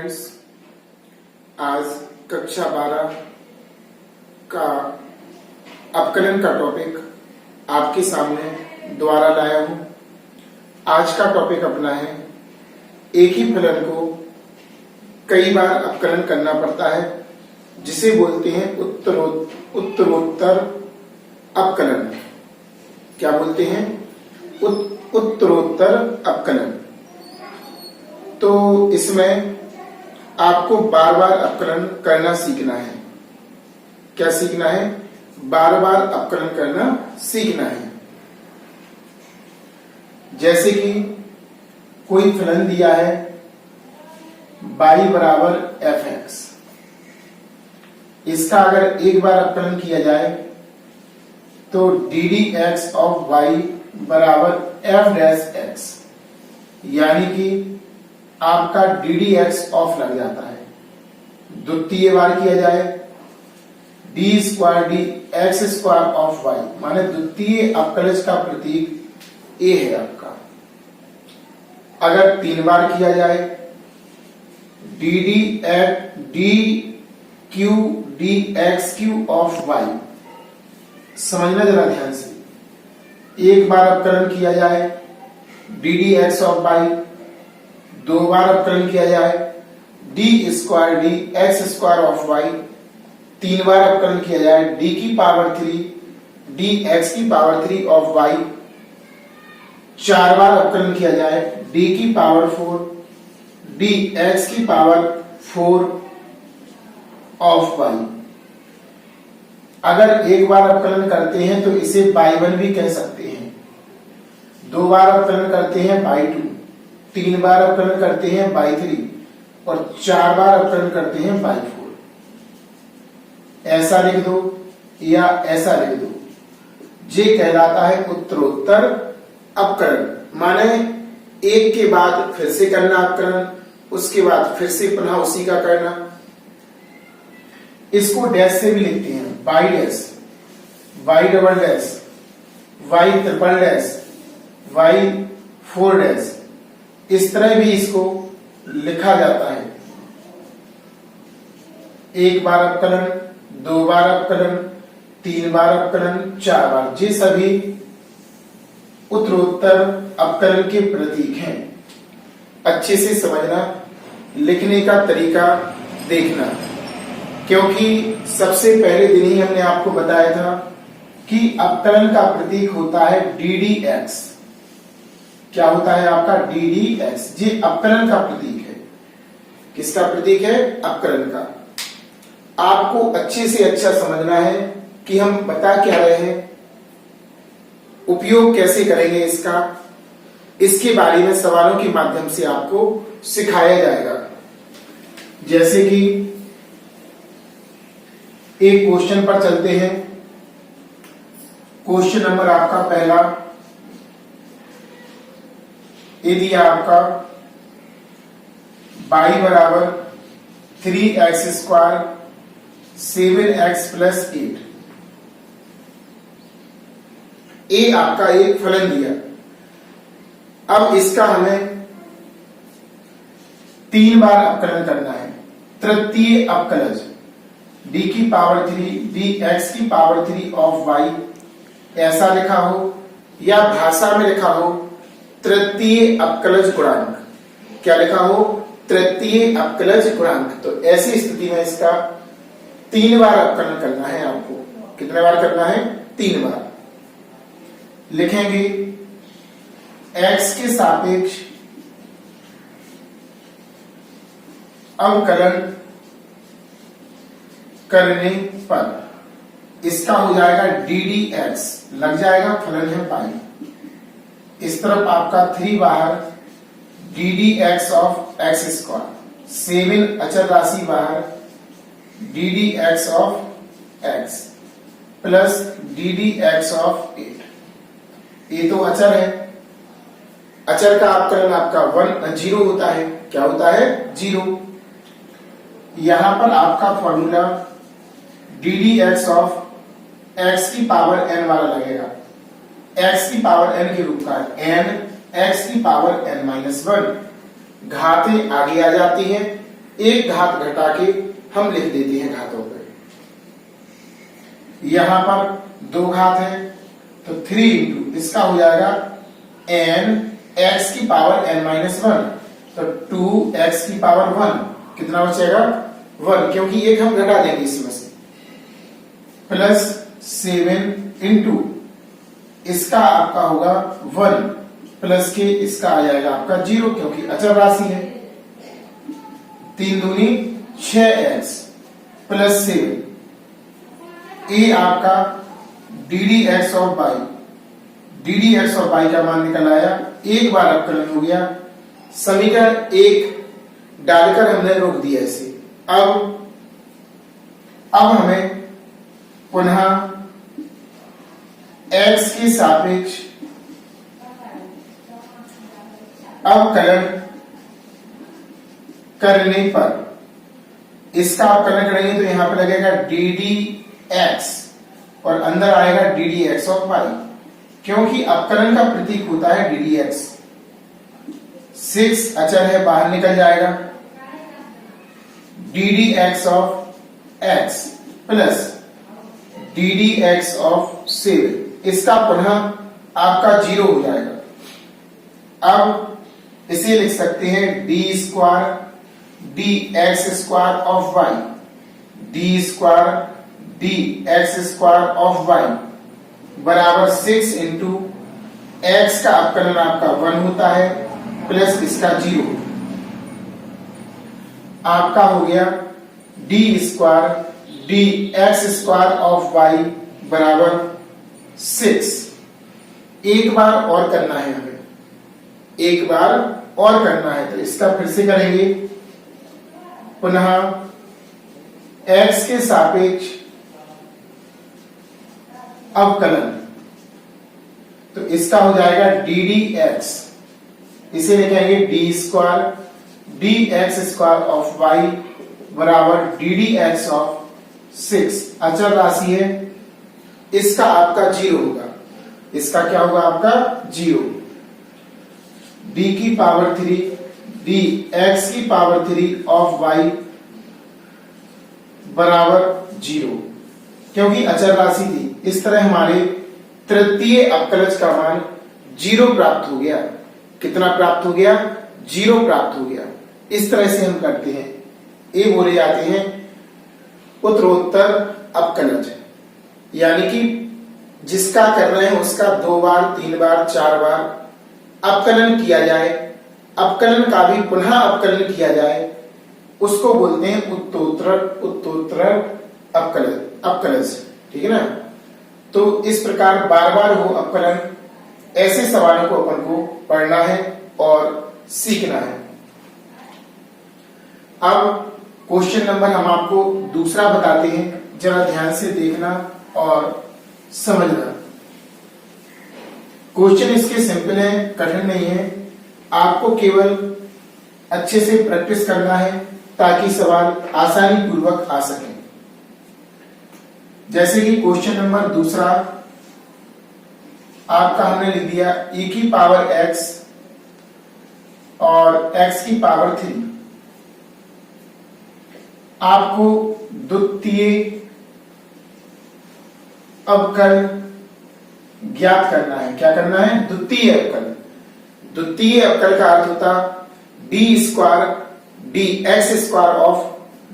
Friends, आज कक्षा 12 का अपकलन का टॉपिक आपके सामने दोबारा लाया हूं। आज का टॉपिक अपना है एक ही फलन को कई बार अपकलन करना पड़ता है, जिसे बोलते हैं उत्तरोत्तर अपकलन। क्या बोलते हैं? उत्तरोत्तर अपकलन। तो इसमें आपको बार बार अपकलन करना सीखना है। क्या सीखना है? बार बार अपकलन करना सीखना है। जैसे कि कोई फलन दिया है y बराबर fx, इसका अगर एक बार अपकलन किया जाए तो ddx ऑफ y बराबर f डैश x, यानी कि आपका ddx ऑफ लग जाता है। द्वितीय बार किया जाए d square d x square of y, माने द्वितीय अपकलज का प्रतीक a है आपका। अगर तीन बार किया जाए D Q D x Q of y, समझना जरा ध्यान से। एक बार अपकलन किया जाए डी एक्स ऑफ y, दो बार अपकलन किया जाए D square d x square of y, तीन बार अपकलन किया जाए d की पावर 3 डी एक्स की पावर 3 ऑफ y, चार बार अपकलन किया जाए d की पावर 4 डी एक्स की पावर 4 ऑफ y। अगर एक बार अपकलन करते हैं तो इसे y1 भी कह सकते हैं। दो बार अपकलन करते हैं y2, तीन बार अपकलन करते हैं y3 और चार बार अपकलन करते हैं y4। ऐसा लिख दो या ऐसा लिख दो, ये कहलाता है उत्तरोत्तर अपकलन। माने एक के बाद फिर से करना अपकलन, उसके बाद फिर से पुनः उसी का करना। इसको डैश से भी लिखते हैं, y dash, y double dash, y triple dash, y4 dash, इस तरह भी इसको लिखा जाता है। एक बार अपकलन, दो बार अपकलन, तीन बार अपकलन, चार बार, ये सभी उत्तरोत्तर अपकलन के प्रतीक हैं। अच्छे से समझना, लिखने का तरीका देखना, क्योंकि सबसे पहले दिन ही हमने आपको बताया था कि अपकलन का प्रतीक होता है ddx। क्या होता है आपका? ddx। ये अपकलन का प्रतीक है। किसका प्रतीक है? अपकलन का। आपको अच्छे से अच्छा समझना है कि हम बता क्या रहे हैं, उपयोग कैसे करेंगे इसका, इसके बारे में सवालों के माध्यम से आपको सिखाया जाएगा। जैसे कि एक क्वेश्चन पर चलते हैं। क्वेश्चन नंबर आपका पहला, ये दिया आपका y बराबर 3x स्क्वायर 7x प्लस 8। ए आपका एक फलन दिया। अब इसका हमें तीन बार अपकलन करना है। तृतीय अपकलज d की पावर 3 डी एक्स की पावर 3 ऑफ y, ऐसा लिखा हो या भाषा में लिखा हो तृतीय अपकलज गुणांक। क्या लिखा हो? तृतीय अपकलज गुणांक। तो ऐसी स्थिति में इसका तीन बार अपकलन करना है आपको। कितने बार करना है? तीन बार। लिखेंगे x के सापेक्ष अवकलन करने पर इसका हो जाएगा ddx, लग जाएगा, फलन है पाई। इस तरफ आपका 3 बाहर ddx ऑफ x स्क्वायर, 7 अचर राशि बाहर ddx of x plus ddx of 8। ये तो अचर है। अचर का अपकलन आपका 0 होता है। क्या होता है? 0। यहां पर आपका फॉर्मूला ddx ऑफ x की पावर n वाला लगेगा। x की पावर n के रूप का n x की पावर n-1। घातें आगे आ जाती हैं, एक घात घटा के हम लिख देते हैं घातों पे। यहां पर 2 घात है तो 3 इंटू इसका हो जाएगा n x की पावर n-1, तो 2x की पावर 1 कितना बचेगा 1, क्योंकि एक हम घटा देंगे इसमें से, प्लस 7 इंटू इसका आपका होगा 1 प्लस के इसका आ जाएगा आपका 0, क्योंकि अचर राशि है। 3 दूनी 6x प्लस 7, ये आपका ddx of y, ddx of y का मान निकल आया। एक बार अवकलन हो गया, समीकरण 1 डालकर हमने रोक दिया इसे। अब हमें पुनः x के सापेक्ष अवकलन करने पर, इसका अवकलन करेंगे तो यहां पर लगेगा ddx और अंदर आएगा ddx ऑफ y, क्योंकि अवकलन का प्रतीक होता है ddx। 6 अचर है, बाहर निकल जाएगा, ddx of x plus ddx of 7, इसका पुनः आपका 0 हो जाएगा। अब इसे लिख सकते हैं d square dx square of y, d square dx square of y बराबर 6 इंटू x का अवकलन आपका 1 होता है प्लस इसका 0, आपका हो गया d square dx square of y बराबर 6। एक बार और करना है हमें, एक बार और करना है, तो इसका फिर से करेंगे पुनः x के सापेक्ष अवकलन, तो इसका हो जाएगा ddx, इसे लिखेंगे d square dx square of y बराबर ddx ऑफ 6, अचर राशि है, इसका आपका 0 होगा, इसका क्या होगा आपका 0, d की पावर 3 dx की पावर 3 ऑफ y बराबर 0, क्योंकि अचर राशि थी। इस तरह हमारे तृतीय अवकलज का मान 0 प्राप्त हो गया। कितना प्राप्त हो गया 0 प्राप्त हो गया। इस तरह से हम करते हैं, ये बोले जाते हैं उत्तरोत्तर अवकलज, यानी कि जिसका कर रहे हैं उसका 2 बार 3 बार 4 बार अवकलन किया जाए, अवकलन का भी पुनः अवकलन किया जाए, उसको बोलते हैं उत्तरोत्तर अवकलज, ठीक है ना। तो इस प्रकार बार बार हो अवकलन, ऐसे सवालों को अपन को पढ़ना है और सीखना है। अब क्वेश्चन नंबर हम आपको दूसरा बताते हैं, जरा ध्यान से देखना और समझना। क्वेश्चन इसके सिंपल है, कठिन नहीं है, आपको केवल अच्छे से प्रैक्टिस करना है ताकि सवाल आसानी पूर्वक आ सके। जैसे कि क्वेश्चन नंबर दूसरा आपका हमने लिख दिया e की पावर x और x की पावर 3, आपको द्वितीय अवकल ज्ञात करना है। क्या करना है? द्वितीय अवकल। द्वितीय अवकल का अर्थ होता d square dx square of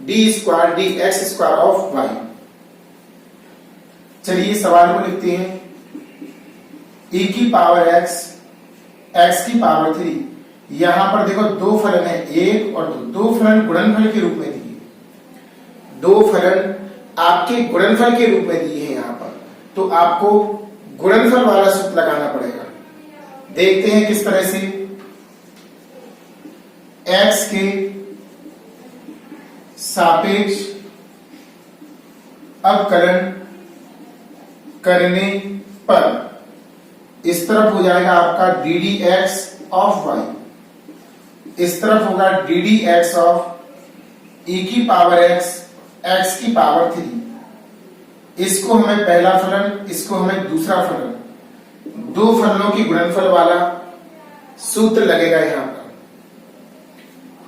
d square dx square of y। चलिए सवाल को लिखते हैं, e की पावर x, x की पावर 3। यहां पर देखो 2 फलन है, 1 और 2 फलन गुणनफल के रूप में दिए, 2 फलन आपके गुणनफल के रूप में दिए हैं यहां पर, तो आपको गुणनफल वाला सूत्र लगाना पड़ेगा। देखते हैं किस तरह से। x के सापेक्ष अवकलन करने पर इस तरफ हो जाएगा आपका ddx ऑफ y, इस तरफ होगा ddx ऑफ e की पावर x, x की पावर 3। इसको हमें पहला फलन, इसको हमें दूसरा फलन, 2 फलनों की गुणनफल वाला सूत्र लगेगा यहां पर।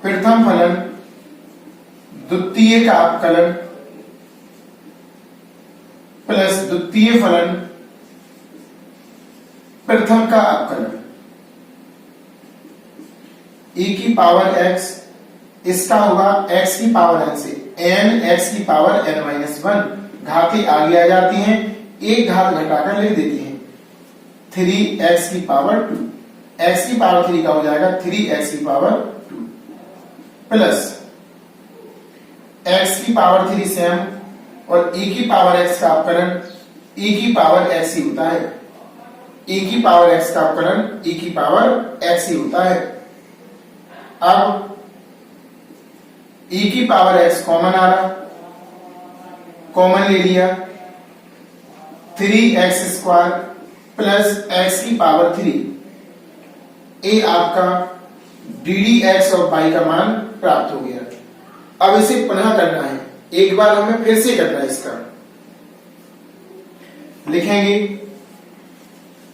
प्रथम फलन द्वितीय का अवकलन प्लस द्वितीय फलन प्रथम का अवकलन e की पावर x, इसका होगा x की पावर n से n x की पावर n माइनस 1, घातें आगे आ जाती हैं, एक घात घटाकर लिख देती हैं 3x की पावर 2, x की पावर 3 का हो जाएगा 3x की पावर 2 प्लस x की पावर 3 सेम और e की पावर x का अवकलन e की पावर x ही होता है, e की पावर x का अवकलन e की पावर x ही होता है। अब e की पावर x कॉमन आ रहा, कॉमन ले लिया 3x स्क्वायर प्लस x की पावर 3, ये आपका ddx और y का मान प्राप्त हो गया। अब इसे पुनः करना है, एक बार हमें फिर से करना है, इसका लिखेंगे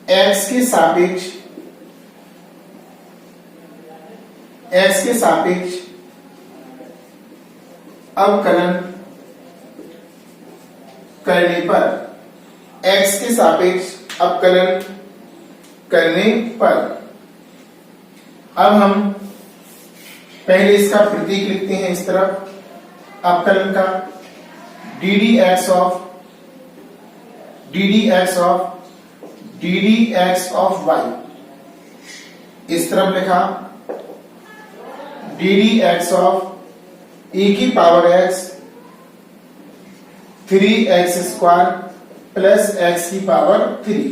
x के सापेक्ष अवकलन करने पर, x के सापेक्ष अवकलन करने पर अब हम पहले इसका प्रतीक लिखते हैं इस तरफ अवकलन का ddx ऑफ y, इस तरफ लिखा ddx ऑफ e की power x 3x square plus x की पावर 3,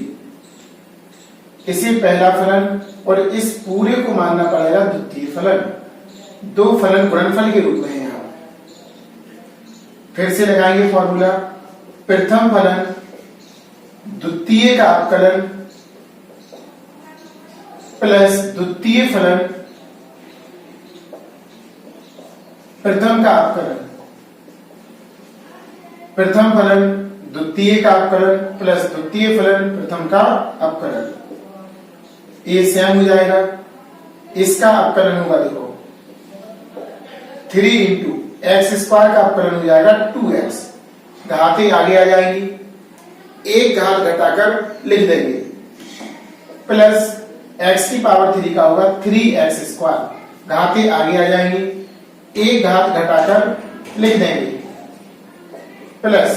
इसे पहला फलन और इस पूरे को मानना पड़ेगा द्वितीय फलन, दो फलन गुणनफल के रूप में है। यहां फिर से लगाएंगे फॉर्मूला, प्रथम फलन द्वितीय का अवकलन प्लस द्वितीय फलन प्रथम का अवकलन, प्रथम फलन द्वितीय का अवकलन प्लस द्वितीय फलन प्रथम का अवकलन, ये सेम हो जाएगा। इसका अवकलन होगा, देखो 3 इंटू एक्स स्क्वायर का अवकलन हो जाएगा 2x, घातें आगे आ जाएंगी, एक घात घटाकर लिख देंगे प्लस x की पावर 3 का होगा 3x स्क्वायर, घातें आगे आ जाएंगी, एक घात घटाकर लिख देंगे प्लस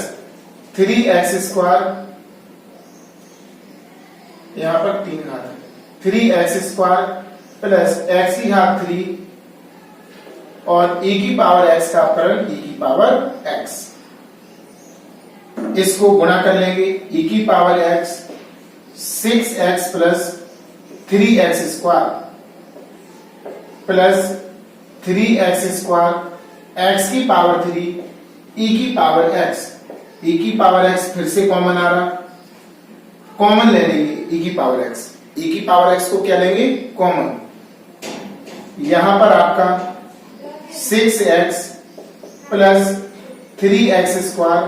3x स्क्वायर, यहां पर 3 घात है, 3x स्क्वायर प्लस x की घात 3 और e की पावर x का अवकलन e की पावर x, इसको गुणा कर लेंगे e की power x 6x plus 3x square plus 3x square x की पावर 3 e की पावर x, e की पावर x फिर से कॉमन आ रहा, कॉमन ले लेंगे e की पावर x, e की पावर x को क्या लेंगे कॉमन, यहां पर आपका 6x plus 3x square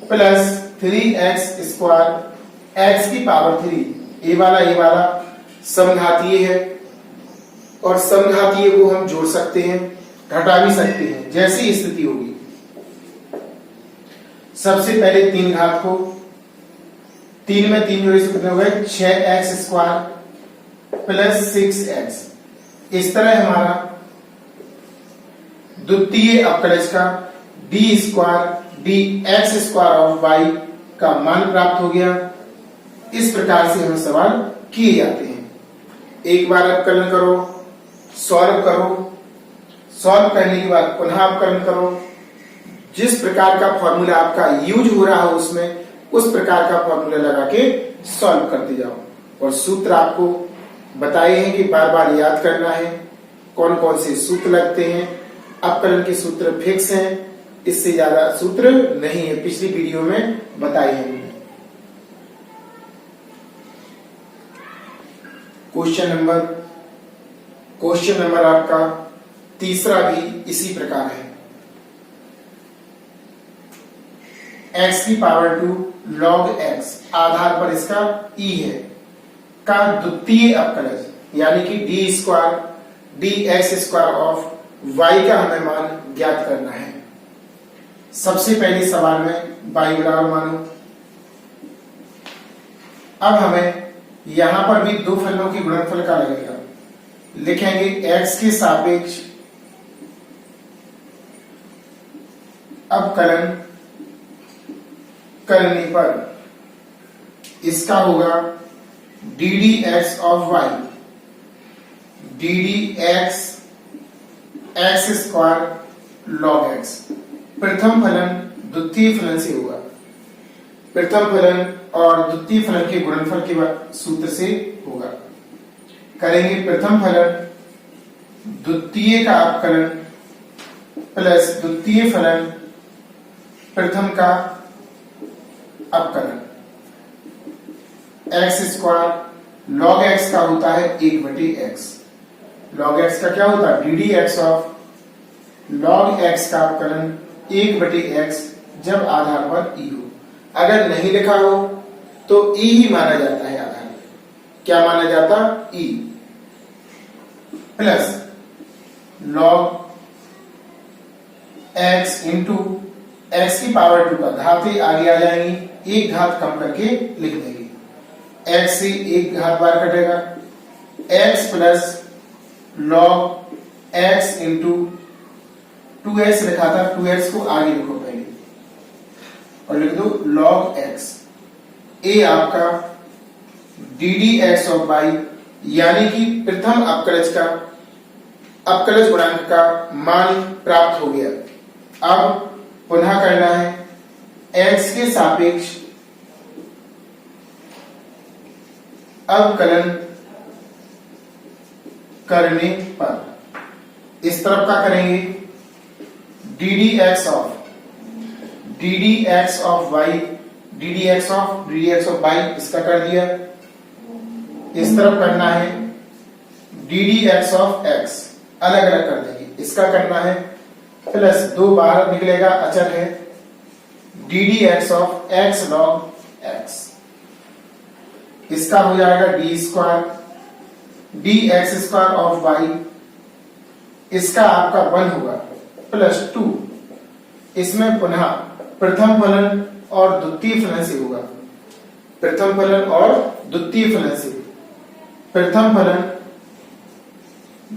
plus 3x square x की पावर 3, ये वाला समघातीय है और समघातीय को हम जोड़ सकते हैं, घटा भी सकते हैं जैसी स्थिति होगी। सबसे पहले 3 घात को 3 में 3 जोड़े से कितने हो गए 6x स्क्वायर प्लस 6x, इस तरह हमारा द्वितीय अवकलज का d square dx square of y का मान प्राप्त हो गया। इस प्रकार से हम सवाल किए जाते हैं। एक बार अवकलन करो, सॉल्व करो, सॉल्व करने के बाद पुनः अवकलन करो, जिस प्रकार का फॉर्मूला आपका यूज हो रहा हो उसमें उस प्रकार का फॉर्मूला लगा के सॉल्व करते जाओ। और सूत्र आपको बताए हैं कि बार बार याद करना है, कौन कौन से सूत्र लगते हैं। अवकलन के सूत्र फिक्स हैं, इससे ज्यादा सूत्र नहीं है, पिछली वीडियो में बताए हैं। क्वेश्चन नंबर आपका तीसरा भी इसी प्रकार है। x की पावर 2 log x आधार पर इसका e है का द्वितीय अवकलज यानी कि d square dx square of y का हमें मान ज्ञात करना है। सबसे पहले सवाल में y बराबर मानो। अब हमें यहां पर भी दो फलनों की गुणनफल का लगेगा। लिखेंगे x के सापेक्ष अवकलन करने पर इसका होगा ddx of y, ddx x square log x। प्रथम फलन द्वितीय फलन से होगा। प्रथम फलन और द्वितीय फलन के गुणनफल के सूत्र से होगा। करेंगे प्रथम फलन द्वितीय का अवकलन प्लस द्वितीय फलन प्रथम का अवकलन। x स्क्वायर log x का होता है 1/x। log x का क्या होता है? ddx ऑफ log x का अवकलन 1/x जब आधार पर e हो। अगर नहीं लिखा हो तो e ही माना जाता है आधार। क्या माना जाता? e plus log x into x की पावर 2 का घातें आगे आ जाएंगी, एक घात कम करके लिख देंगे। x से एक घात बार कटेगा, x plus log x into 2x लिखा था, 2x को आगे लिखो पहले और लिख दो log x। a आपका ddx ऑफ y यानी कि प्रथम अवकलज गुणांक का मान प्राप्त हो गया। अब पुनः करना है x के सापेक्ष अवकलन करने पर इस तरफ का करेंगे ddx of y, ddx of y इसका कर दिया। इस तरफ करना है ddx ऑफ x, अलग अलग कर देंगे। इसका करना है प्लस 2 बाहर निकलेगा, अचर है ddx of x log x। इसका हो जाएगा d square dx square of y, इसका आपका 1 होगा प्लस 2। इसमें पुनः प्रथम फलन और द्वितीय फलन से होगा। प्रथम फलन और द्वितीय फलन से, प्रथम फलन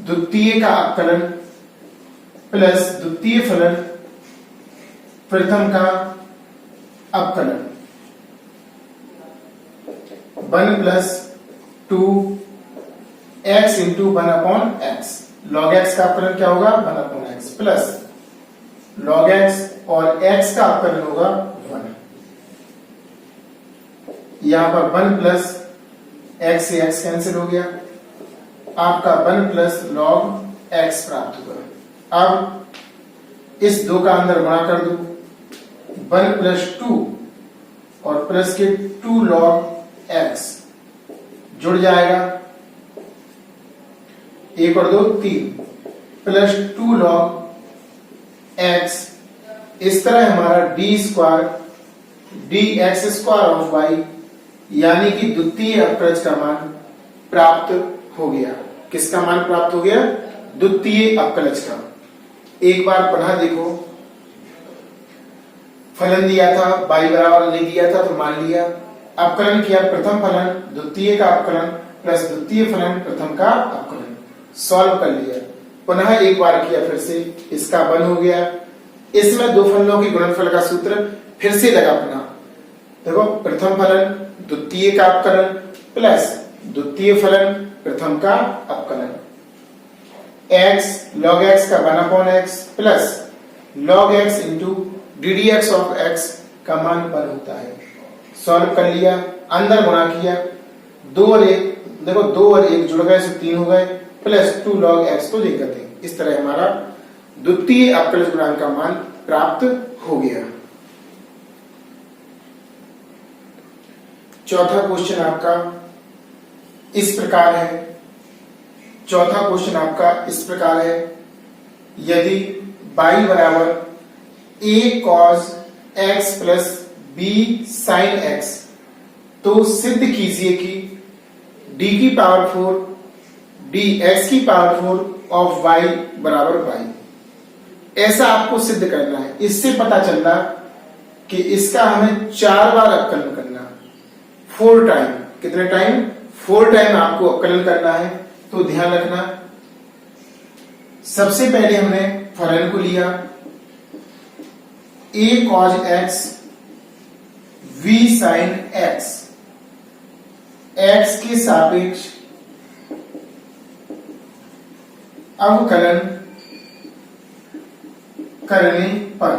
द्वितीय का अवकलन प्लस द्वितीय फलन प्रथम का अवकलन 1 plus 2 x into 1 upon x। log x का अवकलन क्या होगा? 1 upon x plus log x और x का अवकलन होगा 1। यहां पर 1 प्लस x से x कैंसिल हो गया, आपका 1 प्लस log x प्राप्त होगा। अब इस 2 का अंदर गुणा कर दो, 1 प्लस 2 और प्लस के 2 log x जुड़ जाएगा, 1 और 2 3 प्लस 2 log x। इस तरह हमारा d square dx square of y यानी कि द्वितीय अवकलज का मान प्राप्त हो गया। किसका मान प्राप्त हो गया? द्वितीय अवकलज का। एक बार पुनः देखो, फलन दिया था y बराबर नहीं दिया था तो मान लिया, अवकलन किया प्रथम फलन द्वितीय का अवकलन प्लस द्वितीय फलन प्रथम का अवकलन, सॉल्व कर लिया। पुनः एक बार किया फिर से, इसका 1 हो गया। इसमें दो फलनों के गुणनफल का सूत्र फिर से लगा अपना। देखो प्रथम फलन द्वितीय का अवकलन प्लस द्वितीय फलन प्रथम का अवकलन, x log x का 1 upon x plus log x into ddx of x का मान 1 होता है। सॉल्व कर लिया, अंदर गुणा किया, 2 और 1 देखो 2 और 1 जुड़ गए तो 3 हो गए प्लस 2 log x को लेकर थे। इस तरह हमारा द्वितीय अवकलज गुणांक का मान प्राप्त हो गया। चौथा क्वेश्चन आपका इस प्रकार है। चौथा क्वेश्चन आपका इस प्रकार है, यदि y बराबर a cos x plus b sin x, तो सिद्ध कीजिए कि d की पावर 4 dx की पावर 4 ऑफ y बराबर y। ऐसा आपको सिद्ध करना है। इससे पता चल रहा कि इसका हमें 4 बार अवकलन करना, 4 टाइम। कितने टाइम? 4 टाइम आपको अवकलन करना है। तो ध्यान रखना, सबसे पहले हमने फलन को लिया a cos x v sin x, x के सापेक्ष अवकलन करने पर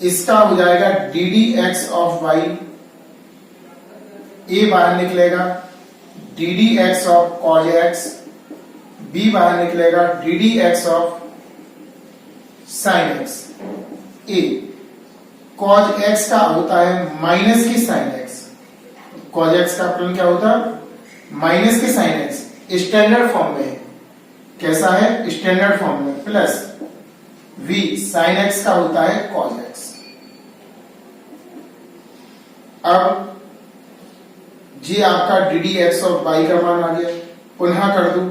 इसका हो जाएगा d d x of y, a बाहर निकलेगा, d d x of cos x, b बाहर निकलेगा, d d x of sine x. A cos x का होता है माइनस के साइन एक्स, कॉज एक्स का अवकलन क्या होता है? माइनस के साइन एक्स, स्टैंडर्ड फॉर्म में है। कैसा है? स्टैंडर्ड फॉर्म में, प्लस v sin x का होता है cos x। अब जी आपका d d x of y का मान आ गया। पुनः कर दो,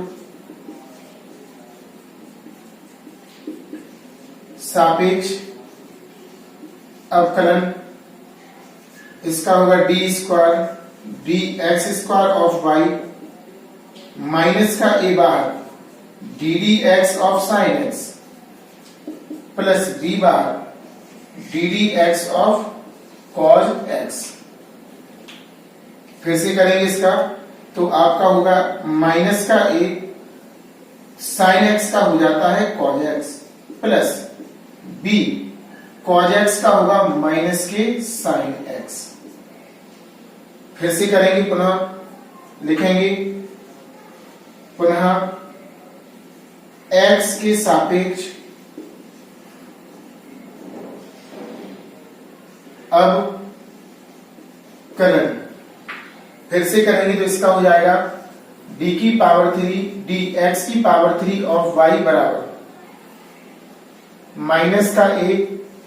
सापेक्ष अवकलन, इसका होगा d square d x square of y, minus का ए बार d d x of sine x, plus b बार d d x of cos x. फिर से करेंगे इसका, तो आपका होगा माइनस का ए साइन एक्स का हो जाता है cos x, plus b cos x का होगा माइनस के साइन एक्स। फिर से करेंगे, पुनः लिखेंगे, पुनः एक्स के सापेक्ष अब कलन। फिर से करेंगे तो इसका हो जाएगा डी की पावर 3 डी एक्स की पावर 3 ऑफ वाई बराबर माइनस का ए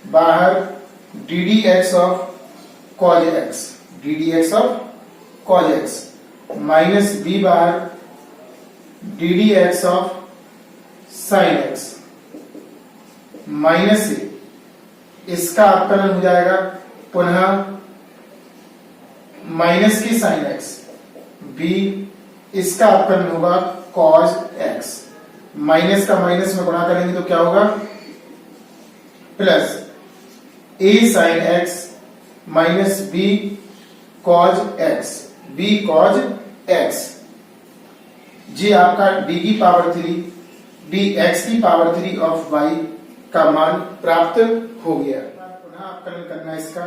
बाहर d d x of cos x, d d x of cos x, minus b बाहर d d x of sine x, minus a, इसका अवकलन हो जाएगा पुनः माइनस के साइन एक्स, बी इसका अवकलन होगा कॉस एक्स, माइनस का माइनस में गुणा करेंगे तो क्या होगा? Plus a sine x minus b cos x, b cos x. जी आपका डी की पावर 3 डी एक्स की पावर 3 ऑफ वाई का मान प्राप्त हो गया। पुनः अवकलन करना है इसका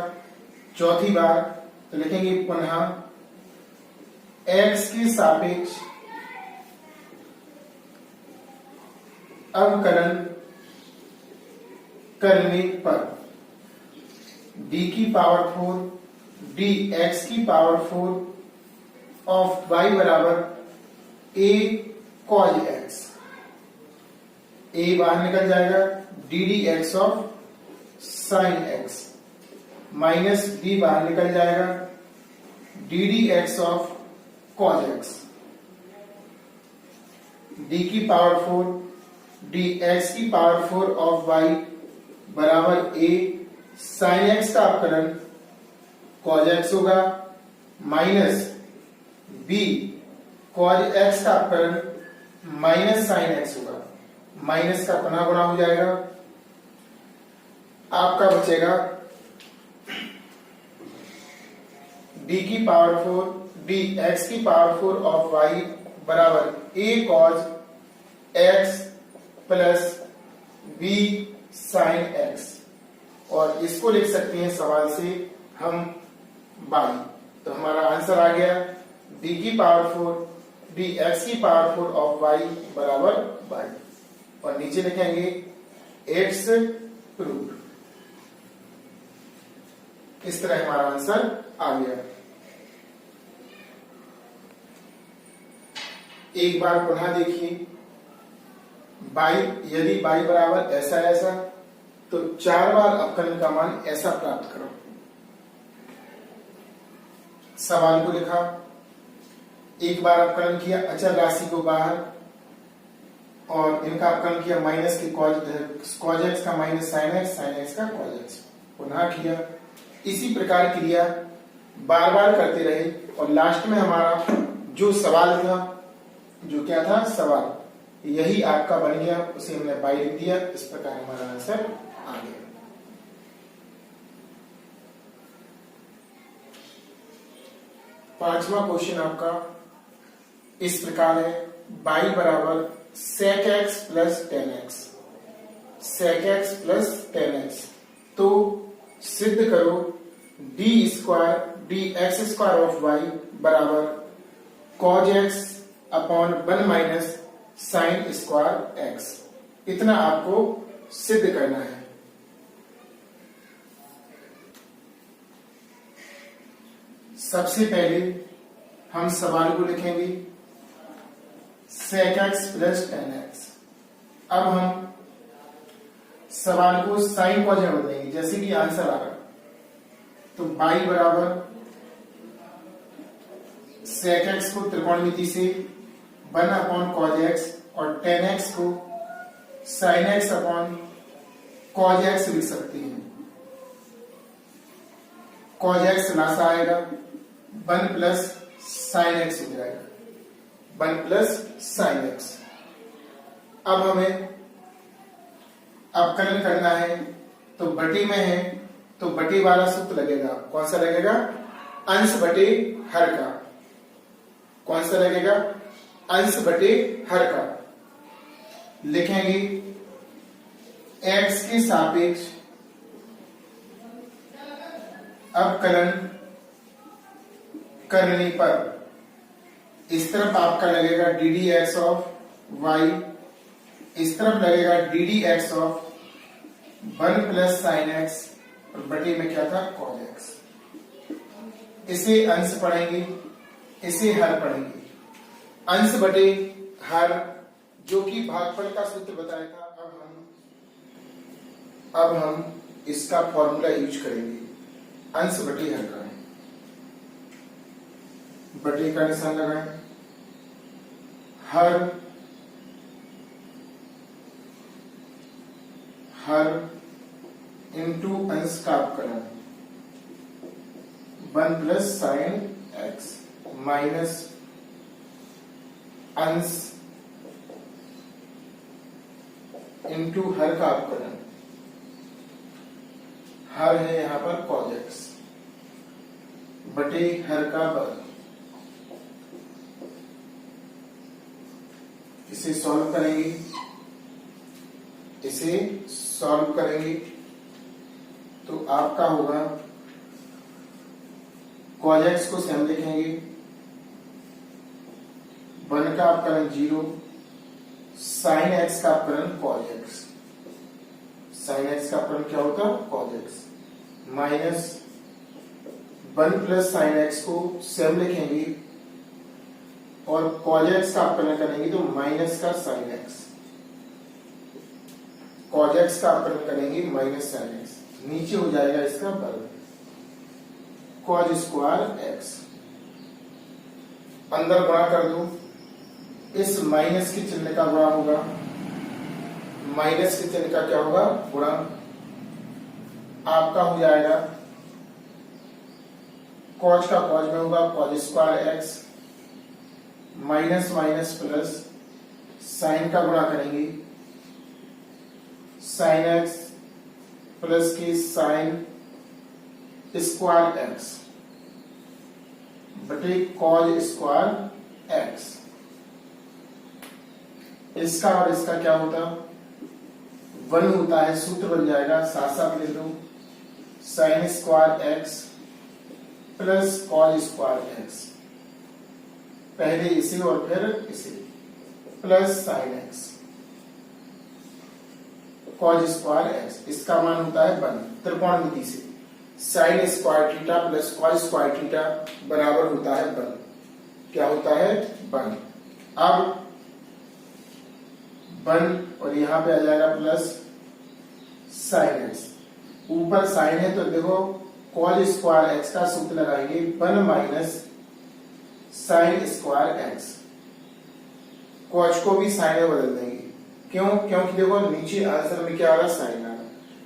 चौथी बार, तो लिखेंगे पुनः x के सापेक्ष अवकलन करने पर d की पावर 4 डी एक्स की पावर 4 ऑफ y बराबर a cos x, a बाहर निकल जाएगा, d d x of sine x, minus b बाहर निकल जाएगा, d d x of cos x, d की पावर 4 डी एक्स की पावर 4 ऑफ वाई बराबर ए साइन एक्स का अवकलन कॉज एक्स होगा, माइनस बी कॉज एक्स का अवकलन माइनस साइन एक्स होगा, माइनस का पुनः गुणा हो जाएगा, आपका बचेगा डी की पावर 4 डी एक्स की पावर 4 ऑफ वाई बराबर a cos x plus b sine x, और इसको लिख सकते हैं सवाल से हम बाई। तो हमारा आंसर आ गया डी की पावर 4 डी एक्स की पावर 4 ऑफ वाई बराबर बाई, और नीचे लिखेंगे इट्स प्रूव्ड। इस तरह हमारा आंसर आ गया। एक बार पुनः देखिए, बाई यदि बाई बराबर ऐसा ऐसा, तो 4 बार अवकलन का मान ऐसा प्राप्त करो। सवाल को लिखा, एक बार अवकलन किया, अचल राशि को बाहर, और इनका अपकलन किया माइनस की कॉज एक्स का माइनस साइन एक्स का कॉज एक्स, पुनः किया। इसी प्रकार क्रिया बार बार करते रहे और लास्ट में हमारा जो सवाल था, जो क्या था सवाल, यही आपका बन गया, उसे हमने बाई लिख दिया। इस प्रकार हमारा आंसर आ गया। पांचवा क्वेश्चन आपका इस प्रकार है, बाई बराबर sec x plus ten x, sec x plus ten x. तो सिद्ध करो d square d x square of y बराबर cos x upon 1 minus sine square x. इतना आपको सिद्ध करना है। सबसे पहले हम सवाल को लिखेंगे sec x plus ten x. अब हम सवाल को साइन कॉज में बदलेंगे, जैसे कि आंसर आ रहा, तो बाई बराबर sec x को त्रिकोणमिति से 1 अपॉन कॉज एक्स और टेन एक्स को sign x upon cos x लिख सकते हैं। कॉज एक्स लासा आएगा, 1 प्लस साइन एक्स हो जाएगा, 1 प्लस साइन एक्स। अब हमें अवकलन करना है, तो बटे में है तो बटे वाला सूत्र लगेगा। कौन सा लगेगा? अंश बटे हर का। कौन सा लगेगा? अंश बटे हर का। लिखेंगे x के सापेक्ष अवकलन करने पर इस तरफ आपका लगेगा d d x of y, इस तरफ लगेगा d d x of 1 plus sine x और बटे में क्या था? Cos x. इसे अंश पढ़ेंगे, इसे हर पढ़ेंगे। अंश बटे हर जो कि भागफल का सूत्र बताया था। अब हम इसका फॉर्मूला यूज करेंगे, अंश बटे हर का। बटे का निशान लगाएं, हर इंटू अंश का अपकलन 1 प्लस साइन एक्स माइनस अंश इंटू हर का अपकलन, हर है यहां पर कॉज एक्स बटे हर का वर्ग। इसे सॉल्व करेंगे, इसे सॉल्व करेंगे तो आपका होगा कॉज एक्स को सेम लिखेंगे, 1 का अपकलन 0, साइन एक्स का अपकलन कॉज एक्स। साइन एक्स का अपकलन क्या होता? Cause x minus 1 plus sine x को सेम लिखेंगे और कॉज एक्स का अपकलन करेंगे तो माइनस का साइन एक्स। कॉज एक्स का अपकलन करेंगे माइनस साइन एक्स, नीचे हो जाएगा इसका वर्ग, कॉज स्क्वायर एक्स। अंदर गुणा कर दो, इस माइनस के चिन्ह का गुणा होगा, माइनस के चिन्ह का क्या होगा? गुणा। आपका हो जाएगा कॉज का कॉज में होगा cos square x minus minus plus, sine का गुणा करेंगे, साइन एक्स प्लस की साइन स्क्वायर एक्स बटे कॉज स्क्वायर एक्स। इसका और इसका क्या होता? 1 होता है, सूत्र बन जाएगा, साथ साथ ले लो, sine square x plus cos square x. पहले इसे और फिर इसे, plus sine x cos square x. इसका मान होता है 1 त्रिकोणमिति से, sine square theta plus cos square theta बराबर होता है 1। क्या होता है? 1। अब 1 और यहां पे आ जाएगा प्लस साइन एक्स, ऊपर साइन है तो देखो कॉज स्क्वायर एक्स का सूत्र लगाएंगे 1 minus sine square x. Cause को भी साइन में बदल देंगे, क्यों? क्योंकि देखो नीचे आंसर में क्या आ रहा, साइन आ रहा,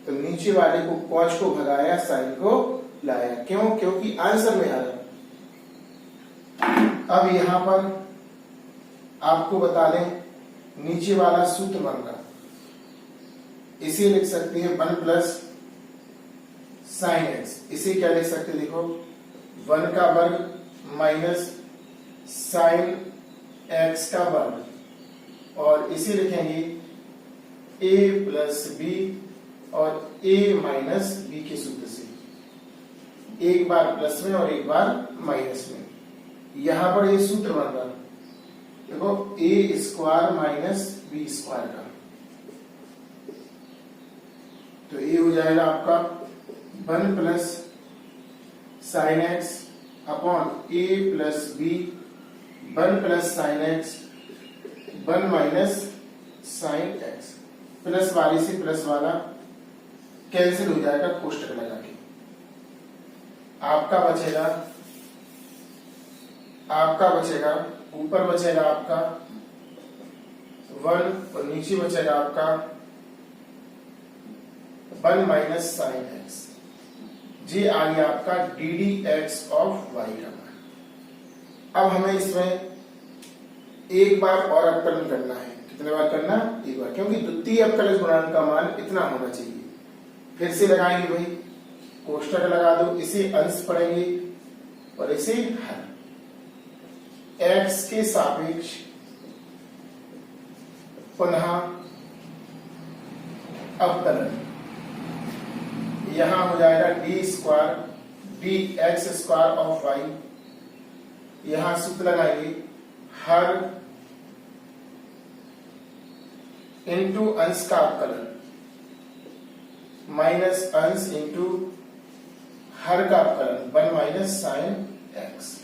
तो नीचे वाले को कॉस को भगाया, साइन को लाया। क्यों? क्योंकि आंसर में आ रहा। अब यहां पर आपको बता दें, नीचे वाला सूत्र बन रहा, इसे लिख सकते हैं 1 प्लस साइन एक्स। इसे क्या लिख सकते हैं, देखो 1 का वर्ग माइनस साइन एक्स का वर्ग, और इसे लिखेंगे a प्लस बी और a माइनस बी के सूत्र से, एक बार प्लस में और एक बार माइनस में। यहां पर ये सूत्र बन रहा, देखो a square minus b square का, तो ये हो जाएगा आपका 1 plus sine x upon a plus b, 1 plus sine x 1 minus sine x, plus वाले से प्लस वाला कैंसिल हो जाएगा कोष्टक लगा के। आपका बचेगा ऊपर बचेगा आपका 1 और नीचे बचेगा आपका 1 माइनस साइन एक्स। जी आ गया आपका d d x of y का मान। अब हमें इसमें एक बार और अवकलन करना है। कितने बार करना? एक बार, क्योंकि द्वितीय अवकलज गुणांक का मान इतना होना चाहिए। फिर से लगाएंगे भाई, कोष्टक लगा दो, इसे अंश पढ़ेंगे और इसे हर। एक्स के सापेक्ष पुनः अवकलन, यहां हो जाएगा d square d x square of y, यहां सूत्र लगाएंगे हर इंटू अंश का अवकलन माइनस अंश इंटू हर का अवकलन 1 माइनस साइन एक्स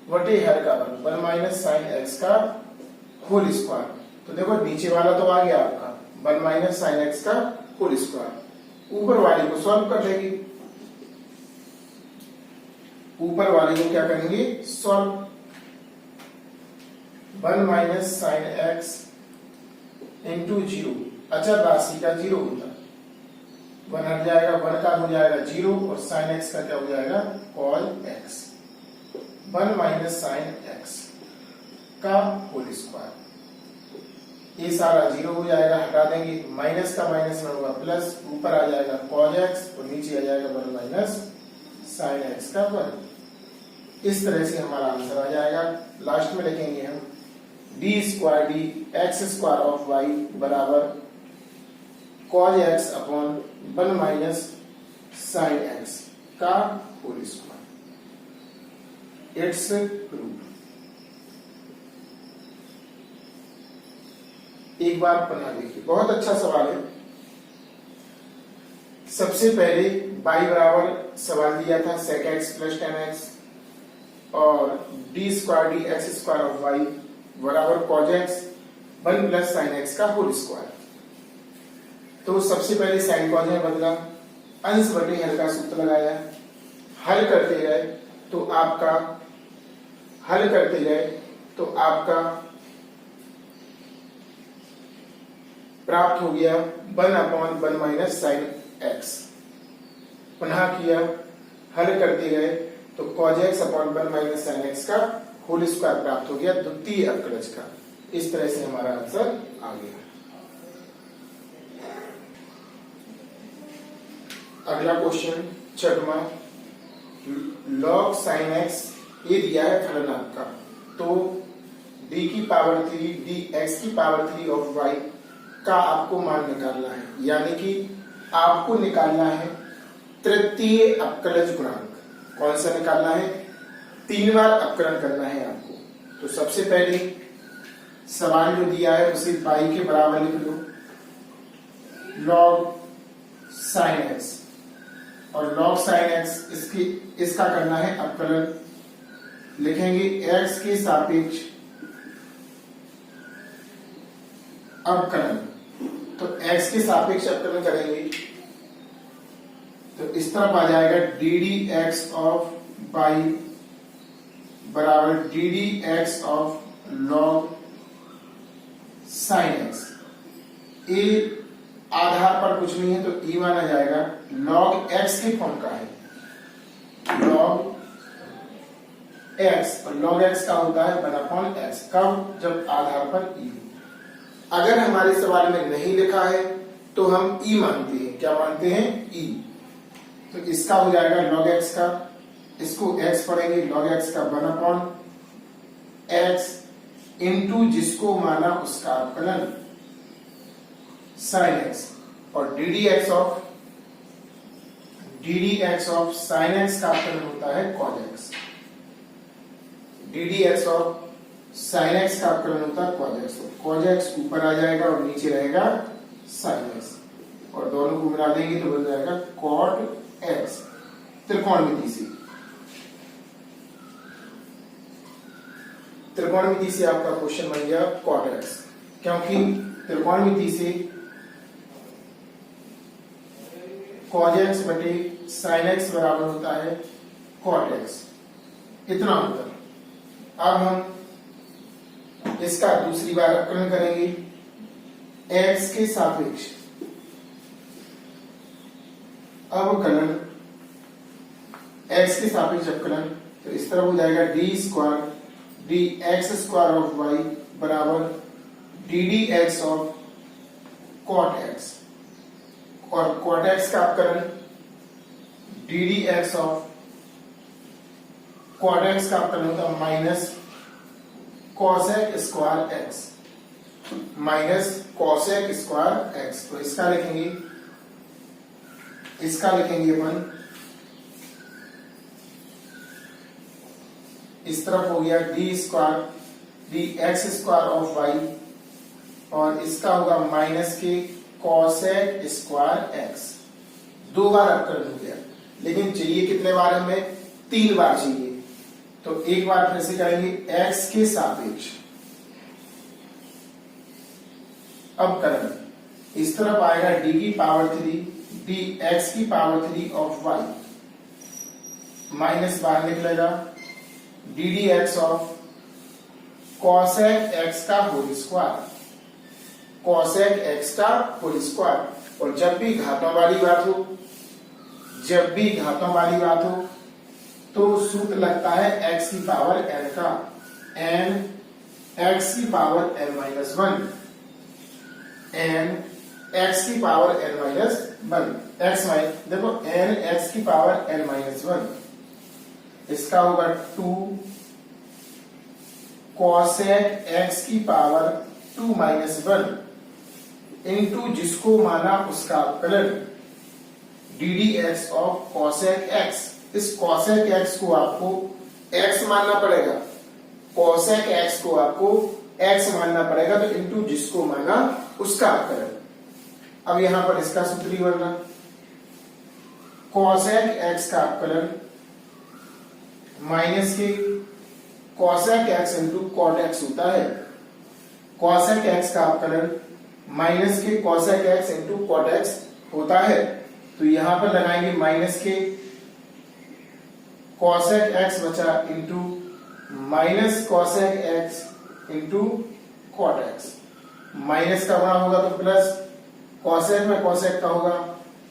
वटे हर का वर्ग 1 माइनस साइन एक्स का होल स्क्वायर। तो देखो नीचे वाला तो आ गया आपका 1 माइनस साइन एक्स का होल स्क्वायर, ऊपर वाले को सॉल्व कर लेंगे। ऊपर वाले को क्या करेंगे? Solve. 1 minus sine x into 0, अचर राशि का 0 होता, 1 हट जाएगा, 1 का हो जाएगा 0 और साइन एक्स का क्या हो जाएगा? Call x. 1 minus sine x का होल स्क्वायर, ये सारा 0 हो जाएगा, हटा देंगे, माइनस का माइनस में होगा प्लस, ऊपर आ जाएगा कॉल एक्स और नीचे आ जाएगा 1 माइनस साइन एक्स का वर्ग। इस तरह से हमारा आंसर आ जाएगा। लास्ट में लिखेंगे हम d square d x square of y बराबर cos x upon 1 minus sine x का होल स्क्वायर। It's proof. एक बार पढ़ना देखिए, बहुत अच्छा सवाल है। सबसे पहले y बराबर सवाल दिया था sec x plus tan x और d square d x square of y बराबर cos x 1 plus sine x का होल स्क्वायर। तो सबसे पहले साइन कॉज में बदला, अंश बटे हर का सूत्र लगाया, हल करते गए तो आपका प्राप्त हो गया 1 अपॉन 1 माइनस साइन एक्स। पुनः किया, हल करते गए तो cos x upon 1 minus sine x का होल स्क्वायर प्राप्त हो गया द्वितीय अवकलज का। इस तरह से हमारा आंसर आ गया। अगला क्वेश्चन छठवां, log sin x ये दिया है फलन आपका, तो d की पावर 3 dx की पावर 3 ऑफ y का आपको मान निकालना है, यानी कि आपको निकालना है तृतीय अवकलज गुणांक। कौन सा निकालना है? 3 बार अवकलन करना है आपको। तो सबसे पहले सवाल जो दिया है उसे y के बराबर लिख लो, log sin x, और log sin x इसका करना है अवकलन। लिखेंगे x के सापेक्ष अवकलन, तो x के सापेक्ष अवकलन करेंगे तो इस तरफ आ जाएगा d d x of y बराबर D d x of log sin x। ए आधार पर कुछ नहीं है तो ई माना जाएगा, log x के फॉर्म का है, log x, और log x का होता है 1/x, कब? जब आधार पर ई हो। अगर हमारे सवाल में नहीं लिखा है तो हम ई मानते हैं, क्या मानते हैं? ई। तो इसका हो जाएगा log x का, इसको x पढ़ेंगे, log x का 1/x इंटू जिसको माना उसका अवकलन sin x, और ddx ऑफ sin x का अवकलन होता है cos x, ddx of sin x का अवकलन होता है cos x, तो cos x ऊपर आ जाएगा और नीचे रहेगा sin x, और दोनों को मिला देंगे तो बन जाएगा cot x। त्रिकोणमिति से आपका क्वेश्चन बन गया cot x, क्योंकि त्रिकोणमिति से cos x बटे sin x बराबर होता है cot x, इतना अंतर। अब हम इसका दूसरी बार अवकलन करेंगे x के सापेक्ष, अवकलन x के सापेक्ष अवकलन, तो इस तरह हो जाएगा dx स्क्वायर ऑफ y बराबर ddx ऑफ cot x, और cot x का अवकलन ddx ऑफ cot x का अवकलन होता है minus cosec square x, minus cosec square x, तो इसका लिखेंगे अपन, इस तरफ हो गया dx स्क्वायर ऑफ y, और इसका होगा माइनस के cosec स्क्वायर x, दो बार अवकलन हो गया, लेकिन चाहिए कितने बार हमें? 3 बार चाहिए, तो एक बार फिर से करेंगे x के सापेक्ष अवकलन, इस तरफ आएगा d की पावर 3 dx की पावर 3 ऑफ y, माइनस बाहर निकलेगा ddx ऑफ cosec x का होल स्क्वायर, cosec x का होल स्क्वायर, और जब भी घातों वाली बात हो तो सूत्र लगता है x की पावर n का, n x की power n minus 1, n x की power n minus 1, x minus, देखो n x की पावर n माइनस 1, इसका होगा 2 cosec x की पावर 2 माइनस 1 इंटू जिसको माना उसका अवकलन ddx ऑफ cosec x, इस cosec x को आपको x मानना पड़ेगा, cosec x को आपको x मानना पड़ेगा, तो इंटू जिसको माना उसका अवकलन। अब यहां पर इसका सूत्र ही बन रहा, cosec x का अवकलन माइनस के cosec x into cot x होता है, cosec x का अवकलन माइनस के cosec x into cot x होता है, तो यहां पर लगाएंगे माइनस के cosec x बचा into minus cosec x into cot x, minus का बना होगा तो प्लस, cosec में cosec का होगा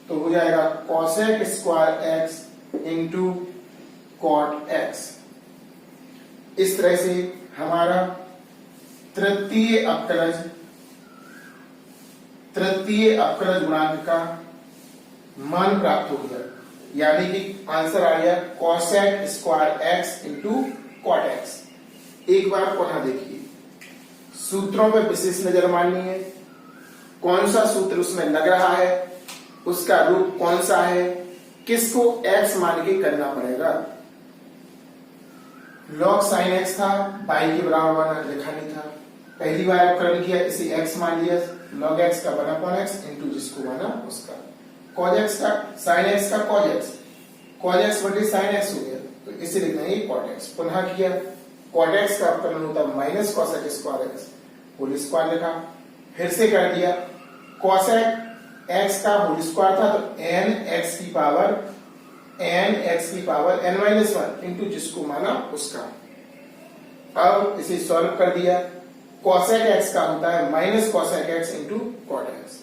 तो हो जाएगा cosec square x into cot x। इस तरह से हमारा तृतीय अवकलज गुणांक का मान प्राप्त हो गया, यानी कि आंसर आ गया cosec square x into cot x। एक बार पुनः देखिए, सूत्रों पर विशेष नजर माननी है, कौन सा सूत्र उसमें लग रहा है, उसका रूप कौन सा है, किसको x मान के करना पड़ेगा। log sin x था, y के बराबर लिखा नहीं था, पहली बार अवकलन किया, इसे x मान लिया, log x का 1/x इंटू जिसको माना उसका, cos x का sin x का cos x बटे sin x हो गया, तो इसे लिखना है cot x। पुनः किया, cot x का अवकलन होता है minus cosec square x, whole square लिखा, फिर से कर दिया, cosec x का होल स्क्वायर था तो n x की पावर n माइनस 1 इंटू जिसको माना उसका। अब इसे सॉल्व कर दिया, cosec x का होता है minus cosec x into cot x।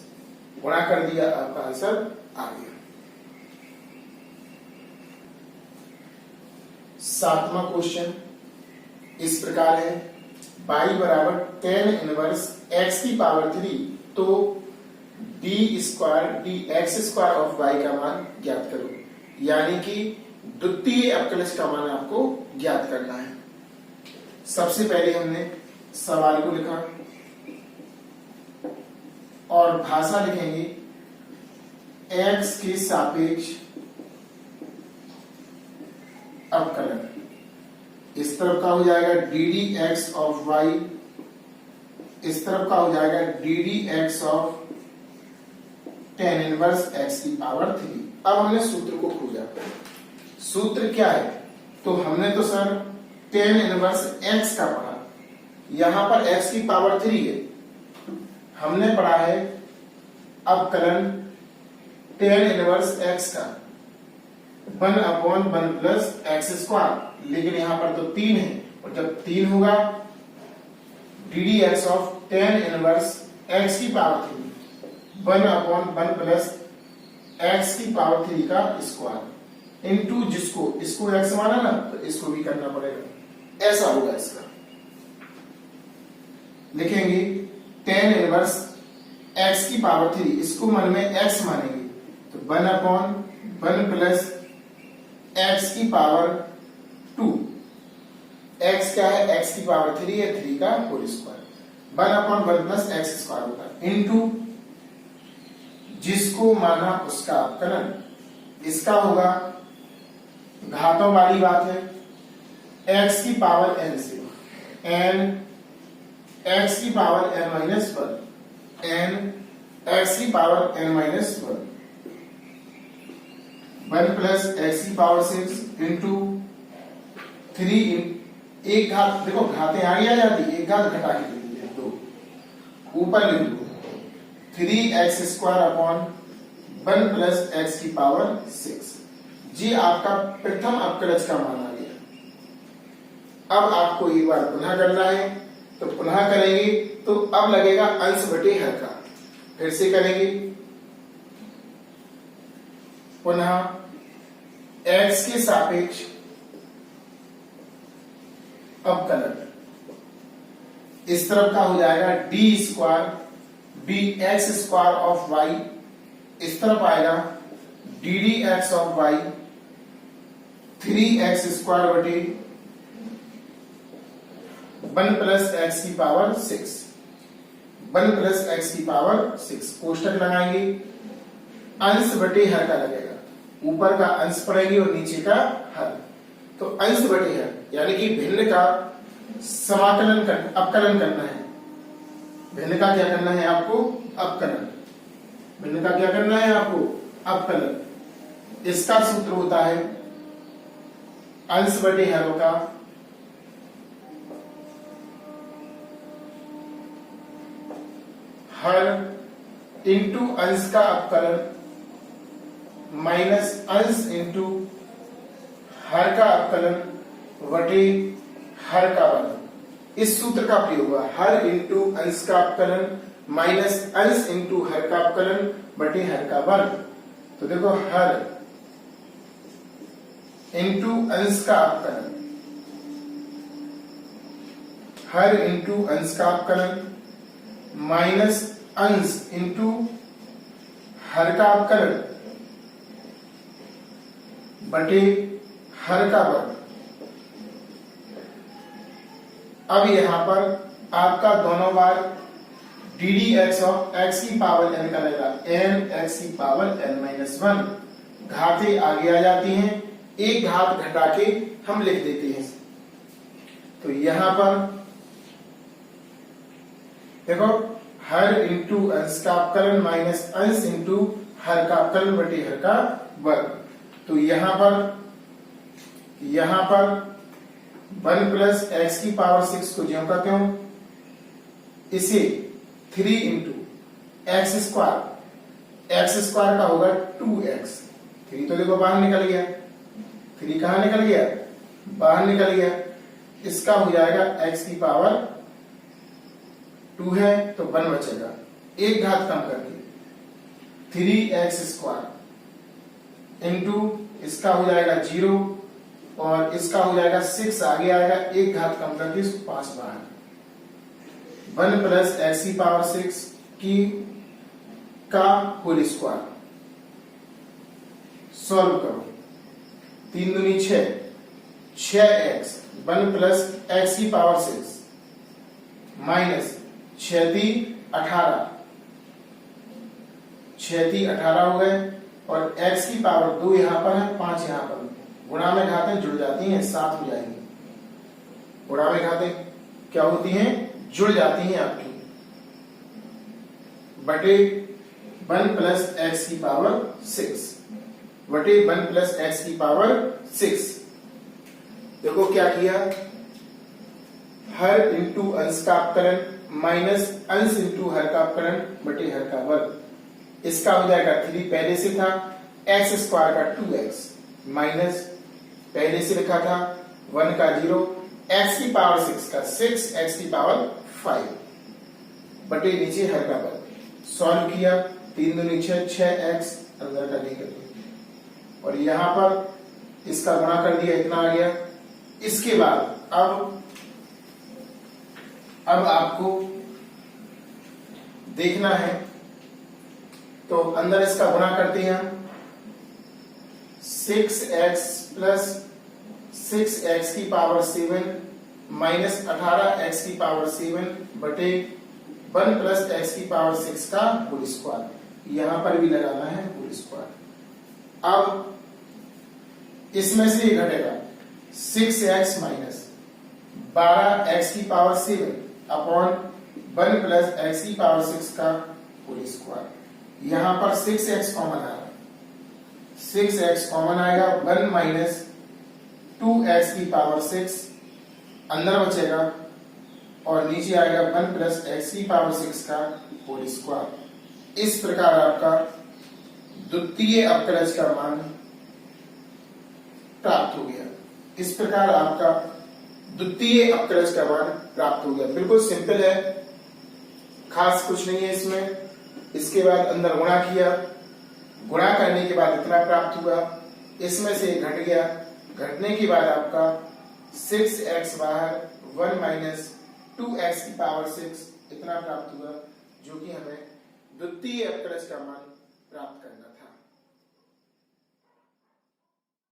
गुणा कर दिया, आपका आंसर आ गया। 7वां क्वेश्चन इस प्रकार है, y बराबर tan इनवर्स x की पावर 3, तो d square d x square of y का मान ज्ञात करो। यानी कि द्वितीय अवकलज का मान आपको ज्ञात करना है। सबसे पहले हमने सवाल को लिखा और भाषा लिखेंगे x के सापेक्ष अवकलन। इस तरफ का हो जाएगा d d x of y, इस तरफ का हो जाएगा d d x of tan inverse x की पावर 3। अब हमने सूत्र को खोजा। सूत्र क्या है? तो हमने तो सर tan इनवर्स x का पढ़ा, यहां पर x की पावर 3 है। हमने पढ़ा है अवकलन tan इनवर्स x का 1/1 प्लस एक्स स्क्वायर, लेकिन यहां पर तो 3 है, और जब 3 होगा D d x of tan inverse x की पावर 3 1/1 प्लस एक्स की पावर 3 का स्क्वायर इनटू जिसको इसको x माना ना, तो इसको भी करना पड़ेगा। ऐसा होगा इसका। लिखेंगे tan इनवर्स x की पावर 3, इसको मन में x मानेंगे, तो 1/1 प्लस x की पावर 2। x क्या है? x की पावर 3 है, 3 का whole square 1/1 plus x square होता है इनटू जिसको माना उसका अवकलन। इसका होगा, घातों वाली बात है, x की पावर n से n x की power n minus 1 n x की power n minus 1 plus x की पावर 6 इंटू 3। एक घात देखो, घातें आगे आ जाती, एक घात घटा के लिख दिया, 2 ऊपर लिख दो 3x square upon 1 plus x की पावर 6। जी आपका प्रथम अवकलज का मान आ गया। अब आपको एक बार पुनः करना है, तो पुनः करेंगे तो अब लगेगा अंश बटे हर का। फिर से करेंगे पुनः x के सापेक्ष अवकलन। इस तरफ का हो जाएगा d square d x square of y, इस तरफ आएगा d d x of y 3x square बटे 1 प्लस एक्स की पावर 6, 1 प्लस एक्स की पावर 6। कोष्टक लगाएंगे, अंश बटे हर का लगेगा, ऊपर का अंश पढ़ेंगे और नीचे का हर। तो अंश बटे हर यानी कि भिन्न का समाकलन कर अवकलन करना है। भिन्न का क्या करना है आपको? अवकलन। भिन्न का क्या करना है आपको? अवकलन। इसका सूत्र होता है अंश बटे हर का हर इंटू अंश का अवकलन माइनस अंश इंटू हर का अवकलन बटे हर का वर्ग। इस सूत्र का प्रयोग हुआ, हर इंटू अंश का अवकलन माइनस अंश इंटू हर का अवकलन बटे हर का वर्ग। तो देखो हर इंटू अंश का अवकलन, हर इंटू अंश का अवकलन माइनस अंश इंटू हर का अवकलन बटे हर का वर्ग। अब यहां पर आपका दोनों बार d d x of x की पावर n का लगेगा, n एक्स की पावर n माइनस 1। घातें आगे आ जाती हैं, एक घात घटा के हम लिख देते हैं। तो यहां पर देखो हर इंटू अंश का अवकलन माइनस अंश इंटू हर का अवकलन बटे हर का वर्ग। तो यहां पर 1 प्लस एक्स की पावर 6 को ज्यों का त्यों, इसे 3 इंटू एक्स स्क्वायर का होगा 2x। 3 तो देखो बाहर निकल गया, 3 कहां निकल गया? बाहर निकल गया। इसका हो जाएगा x की पावर 2 है तो 1 बचेगा, एक घात कम कर दी, 3x² इंटू इसका हो जाएगा 0 और इसका हो जाएगा 6, आगे आएगा, एक घात कम करके इसको 5 बाहर, 1 प्लस x⁻6 की का होल स्क्वायर। सॉल्व करो, 3 दूनी 6, 6x 1 प्लस x⁻6 माइनस 6 × 18, 6 × 18 हो गए और x⁻2 यहां पर है, 5 यहां पर, गुणा में घातें जुड़ जाती हैं, 7 हो जाएंगी, गुणा में घातें क्या होती हैं, जुड़ जाती हैं आपकी, बटे 1 प्लस x⁻6 बटे 1 प्लस x⁻6। देखो क्या किया, हर इंटू अंश का अपकरण माइनस अंश इंटू हर का अपकरण बटे हर का वर्ग, इसका हो जाएगा 3 पहले से था, x² का 2x माइनस पहले से लिखा था 1 का 0, x⁻6 का 6, x⁻5 बटे नीचे हर का वर्ग। सॉल्व किया, 3 दूनी 6, 6x अंदर का नहीं कर, और यहां पर इसका गुणा कर दिया, इतना आ गया। इसके बाद अब आपको देखना है, तो अंदर इसका गुणा करते हैं, 6x plus 6x⁻7 minus 18x⁻7 बटे 1 प्लस x⁻6 का होल स्क्वायर, यहां पर भी लगाना है होल स्क्वायर। अब इसमें से ये घटेगा, 6x minus 12x⁻7 upon 1 plus x⁻6 का होल स्क्वायर, यहां पर 6x कॉमन आएगा, 6x कॉमन आएगा, 1 माइनस 2x⁻6 अंदर बचेगा और नीचे आएगा 1 प्लस x⁻6 का होल स्क्वायर। इस प्रकार आपका द्वितीय अवकलज का मान प्राप्त हो गया, इस प्रकार आपका द्वितीय अवकलज का मान प्राप्त हो गया। बिल्कुल सिंपल है, खास कुछ नहीं है इसमें। इसके बाद अंदर गुणा किया, गुणा करने के बाद इतना प्राप्त हुआ, इसमें से घट गया, घटने के बाद आपका 6x बाहर, 1 माइनस 2x⁻6 इतना प्राप्त हुआ, जो कि हमें द्वितीय अवकलज का मान प्राप्त करना है।